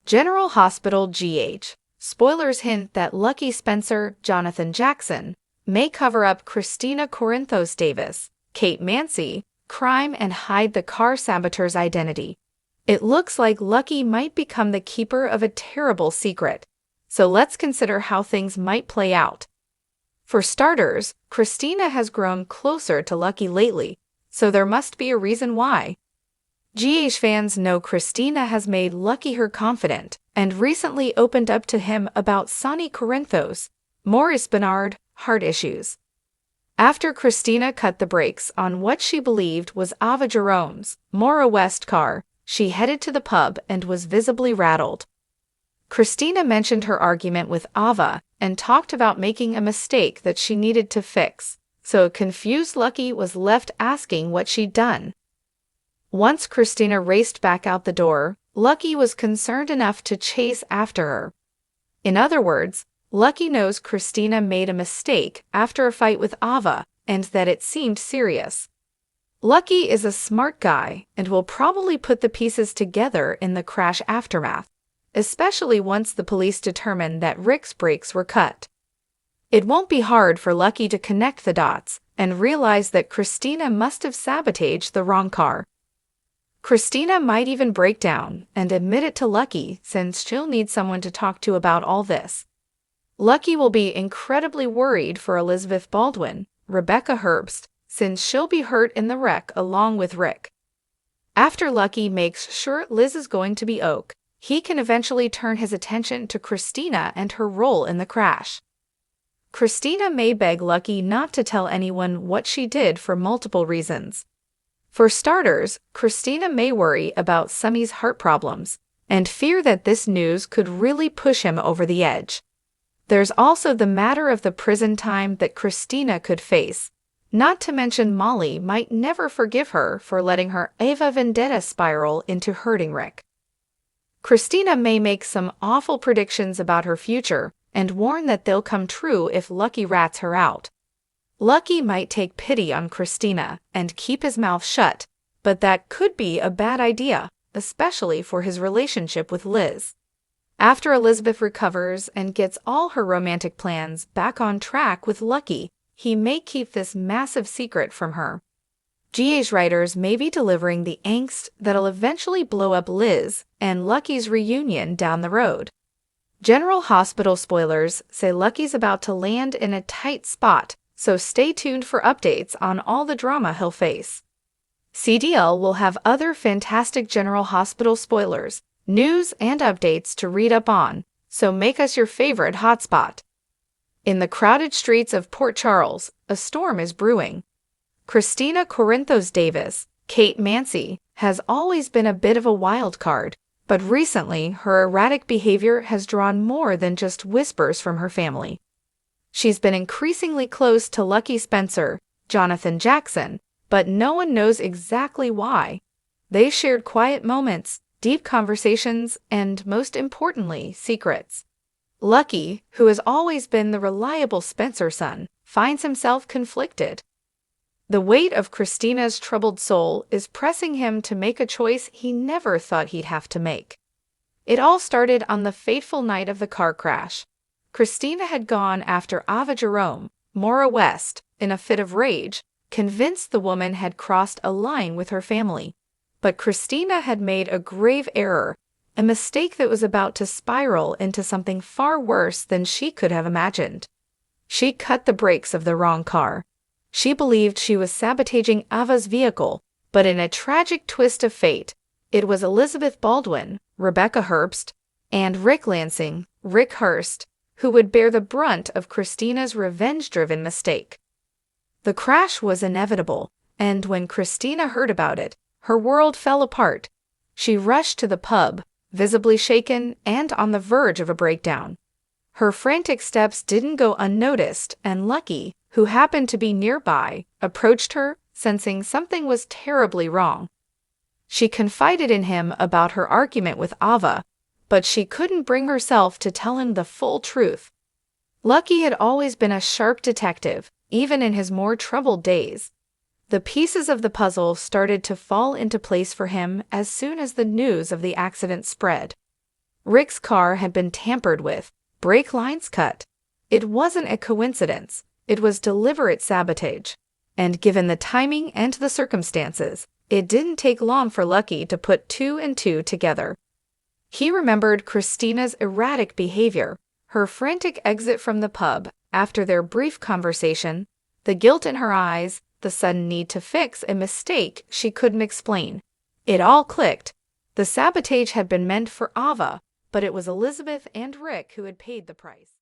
General Hospital GH. Spoilers hint that Lucky Spencer, Jonathan Jackson, may cover up Kristina Corinthos Davis, Kate Mansi, crime and hide the car saboteur's identity. It looks like Lucky might become the keeper of a terrible secret. So let's consider how things might play out. For starters, Kristina has grown closer to Lucky lately, so there must be a reason why. GH fans know Kristina has made Lucky her confidant and recently opened up to him about Sonny Corinthos, Maurice Bernard, heart issues. After Kristina cut the brakes on what she believed was Ava Jerome's Mora West car, she headed to the pub and was visibly rattled. Kristina mentioned her argument with Ava and talked about making a mistake that she needed to fix, so a confused Lucky was left asking what she'd done. Once Kristina raced back out the door, Lucky was concerned enough to chase after her. In other words, Lucky knows Kristina made a mistake after a fight with Ava and that it seemed serious. Lucky is a smart guy and will probably put the pieces together in the crash aftermath, especially once the police determine that Rick's brakes were cut. It won't be hard for Lucky to connect the dots and realize that Kristina must have sabotaged the wrong car. Kristina might even break down and admit it to Lucky since she'll need someone to talk to about all this. Lucky will be incredibly worried for Elizabeth Baldwin, Rebecca Herbst, since she'll be hurt in the wreck along with Rick. After Lucky makes sure Liz is going to be OK, he can eventually turn his attention to Kristina and her role in the crash. Kristina may beg Lucky not to tell anyone what she did for multiple reasons. For starters, Kristina may worry about Summy's heart problems and fear that this news could really push him over the edge. There's also the matter of the prison time that Kristina could face, not to mention Molly might never forgive her for letting her Ava vendetta spiral into hurting Rick. Kristina may make some awful predictions about her future and warn that they'll come true if Lucky rats her out. Lucky might take pity on Kristina and keep his mouth shut, but that could be a bad idea, especially for his relationship with Liz. After Elizabeth recovers and gets all her romantic plans back on track with Lucky, he may keep this massive secret from her. GH writers may be delivering the angst that'll eventually blow up Liz and Lucky's reunion down the road. General Hospital spoilers say Lucky's about to land in a tight spot, so stay tuned for updates on all the drama he'll face. CDL will have other fantastic General Hospital spoilers, news, and updates to read up on, so make us your favorite hotspot. In the crowded streets of Port Charles, a storm is brewing. Kristina Corinthos Davis, Kate Mansi, has always been a bit of a wild card, but recently her erratic behavior has drawn more than just whispers from her family. She's been increasingly close to Lucky Spencer, Jonathan Jackson, but no one knows exactly why. They shared quiet moments, deep conversations, and most importantly, secrets. Lucky, who has always been the reliable Spencer son, finds himself conflicted. The weight of Kristina's troubled soul is pressing him to make a choice he never thought he'd have to make. It all started on the fateful night of the car crash. Kristina had gone after Ava Jerome, Mora West, in a fit of rage, convinced the woman had crossed a line with her family. But Kristina had made a grave error, a mistake that was about to spiral into something far worse than she could have imagined. She cut the brakes of the wrong car. She believed she was sabotaging Ava's vehicle, but in a tragic twist of fate, it was Elizabeth Baldwin, Rebecca Herbst, and Rick Lansing, Rick Hurst, who would bear the brunt of Kristina's revenge-driven mistake. The crash was inevitable, and when Kristina heard about it, her world fell apart. She rushed to the pub, visibly shaken and on the verge of a breakdown. Her frantic steps didn't go unnoticed, and Lucky, who happened to be nearby, approached her, sensing something was terribly wrong. She confided in him about her argument with Ava, but she couldn't bring herself to tell him the full truth. Lucky had always been a sharp detective, even in his more troubled days. The pieces of the puzzle started to fall into place for him as soon as the news of the accident spread. Rick's car had been tampered with, brake lines cut. It wasn't a coincidence. It was deliberate sabotage. And given the timing and the circumstances, it didn't take long for Lucky to put two and two together. He remembered Kristina's erratic behavior, her frantic exit from the pub after their brief conversation, the guilt in her eyes, the sudden need to fix a mistake she couldn't explain. It all clicked. The sabotage had been meant for Ava, but it was Elizabeth and Rick who had paid the price.